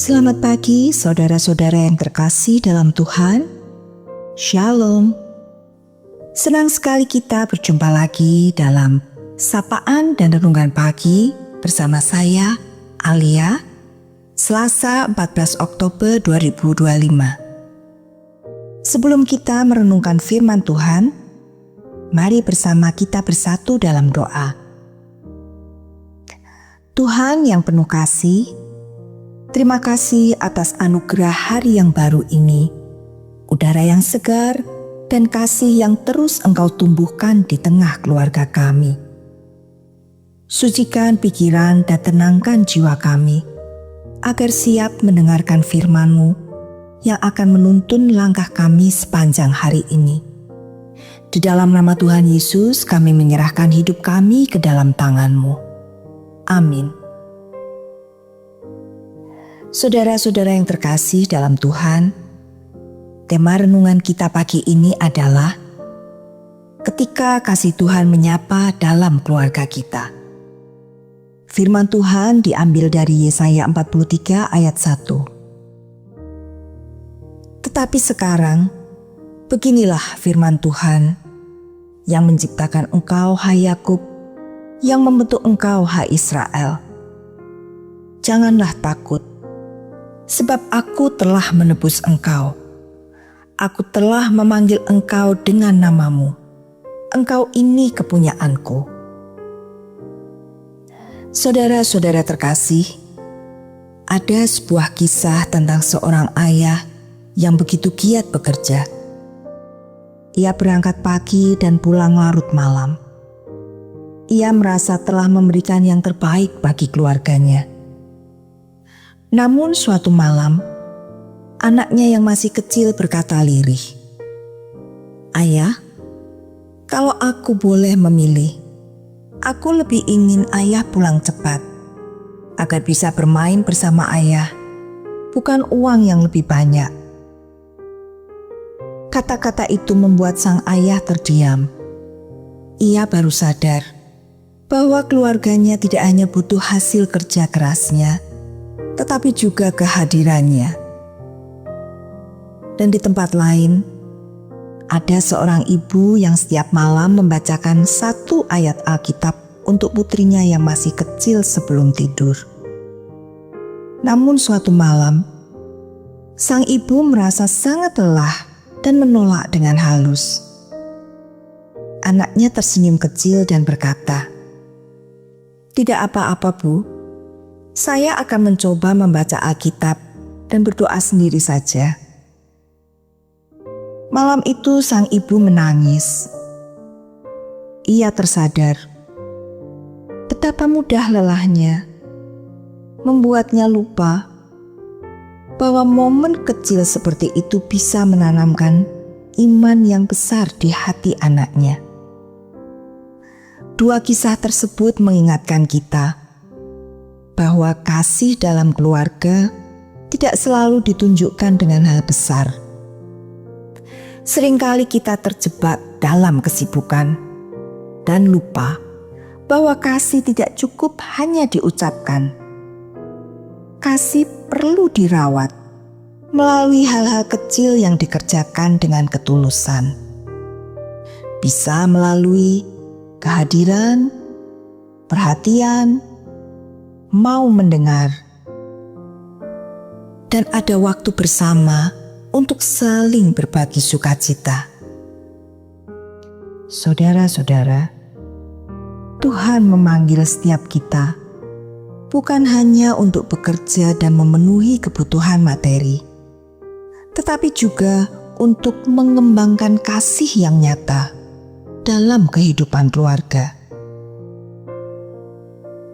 Selamat pagi saudara-saudara yang terkasih dalam Tuhan. Shalom. Senang sekali kita berjumpa lagi dalam Sapaan dan Renungan Pagi bersama saya, Alia, Selasa 14 Oktober 2025. Sebelum kita merenungkan firman Tuhan, mari bersama kita bersatu dalam doa. Tuhan yang penuh kasih, terima kasih atas anugerah hari yang baru ini, udara yang segar, dan kasih yang terus Engkau tumbuhkan di tengah keluarga kami. Sucikan pikiran dan tenangkan jiwa kami, agar siap mendengarkan firman-Mu yang akan menuntun langkah kami sepanjang hari ini. Di dalam nama Tuhan Yesus, kami menyerahkan hidup kami ke dalam tangan-Mu. Amin. Saudara-saudara yang terkasih dalam Tuhan, tema renungan kita pagi ini adalah ketika kasih Tuhan menyapa dalam keluarga kita. Firman Tuhan diambil dari Yesaya 43 ayat 1. Tetapi sekarang, beginilah firman Tuhan yang menciptakan engkau, hai Yakub, yang membentuk engkau, hai Israel. Janganlah takut, sebab aku telah menebus engkau. Aku telah memanggil engkau dengan namamu. Engkau ini kepunyaanku. Saudara-saudara terkasih, ada sebuah kisah tentang seorang ayah yang begitu giat bekerja. Ia berangkat pagi dan pulang larut malam. Ia merasa telah memberikan yang terbaik bagi keluarganya. Namun suatu malam, anaknya yang masih kecil berkata lirih, "Ayah, kalau aku boleh memilih, aku lebih ingin ayah pulang cepat, agar bisa bermain bersama ayah, bukan uang yang lebih banyak." Kata-kata itu membuat sang ayah terdiam. Ia baru sadar bahwa keluarganya tidak hanya butuh hasil kerja kerasnya, tetapi juga kehadirannya. Dan di tempat lain, ada seorang ibu yang setiap malam membacakan satu ayat Alkitab untuk putrinya yang masih kecil sebelum tidur. Namun suatu malam, sang ibu merasa sangat lelah dan menolak dengan halus. Anaknya tersenyum kecil dan berkata, "Tidak apa-apa, Bu. Saya akan mencoba membaca Alkitab dan berdoa sendiri saja." Malam itu sang ibu menangis. Ia tersadar betapa mudah lelahnya, membuatnya lupa bahwa momen kecil seperti itu bisa menanamkan iman yang besar di hati anaknya. Dua kisah tersebut mengingatkan kita bahwa kasih dalam keluarga tidak selalu ditunjukkan dengan hal besar. Seringkali kita terjebak dalam kesibukan dan lupa bahwa kasih tidak cukup hanya diucapkan. Kasih perlu dirawat melalui hal-hal kecil yang dikerjakan dengan ketulusan. Bisa melalui kehadiran, perhatian, mau mendengar, dan ada waktu bersama untuk saling berbagi sukacita. Saudara-saudara, Tuhan memanggil setiap kita bukan hanya untuk bekerja dan memenuhi kebutuhan materi, tetapi juga untuk mengembangkan kasih yang nyata dalam kehidupan keluarga.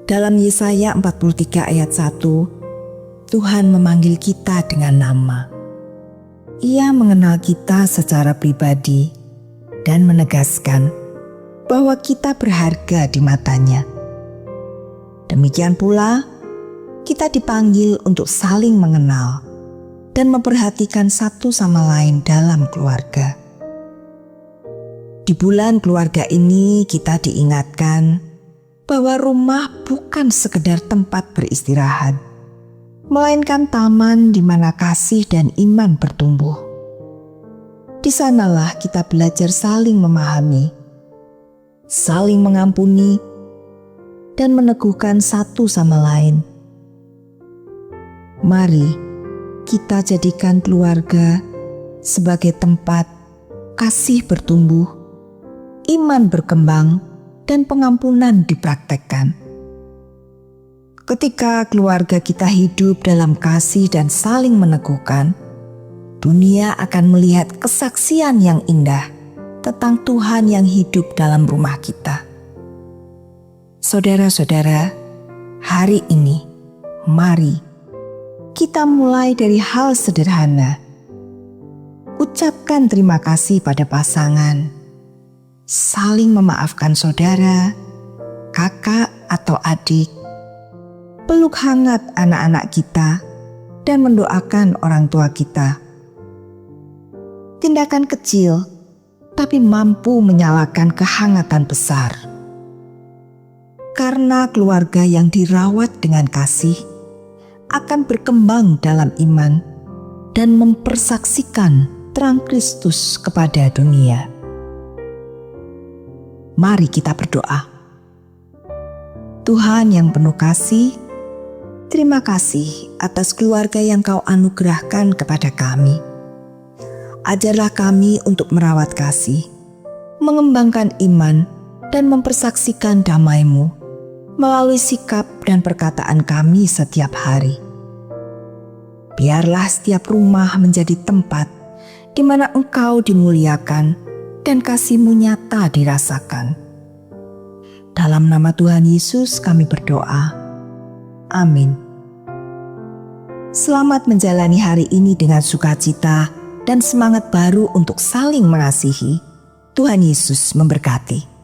Dalam Yesaya 43 ayat 1, Tuhan memanggil kita dengan nama. Ia mengenal kita secara pribadi dan menegaskan bahwa kita berharga di matanya. Demikian pula, kita dipanggil untuk saling mengenal dan memperhatikan satu sama lain dalam keluarga. Di bulan keluarga ini kita diingatkan bahwa rumah bukan sekedar tempat beristirahat, melainkan taman di mana kasih dan iman bertumbuh. Di sanalah kita belajar saling memahami, saling mengampuni, dan meneguhkan satu sama lain. Mari kita jadikan keluarga sebagai tempat kasih bertumbuh, iman berkembang, dan pengampunan dipraktekkan. Ketika keluarga kita hidup dalam kasih dan saling meneguhkan, dunia akan melihat kesaksian yang indah tentang Tuhan yang hidup dalam rumah kita. Saudara-saudara, hari ini, mari kita mulai dari hal sederhana. Ucapkan terima kasih pada pasangan, saling memaafkan saudara, kakak atau adik, peluk hangat anak-anak kita, dan mendoakan orang tua kita. Tindakan kecil, tapi mampu menyalakan kehangatan besar. Karena keluarga yang dirawat dengan kasih akan berkembang dalam iman dan mempersaksikan terang Kristus kepada dunia. Mari kita berdoa. Tuhan yang penuh kasih, terima kasih atas keluarga yang Kau anugerahkan kepada kami. Ajarlah kami untuk merawat kasih, mengembangkan iman, dan mempersaksikan damai-Mu melalui sikap dan perkataan kami setiap hari. Biarlah setiap rumah menjadi tempat di mana Engkau dimuliakan dan kasih-Mu nyata dirasakan. Dalam nama Tuhan Yesus kami berdoa. Amin. Selamat menjalani hari ini dengan sukacita dan semangat baru untuk saling mengasihi. Tuhan Yesus memberkati.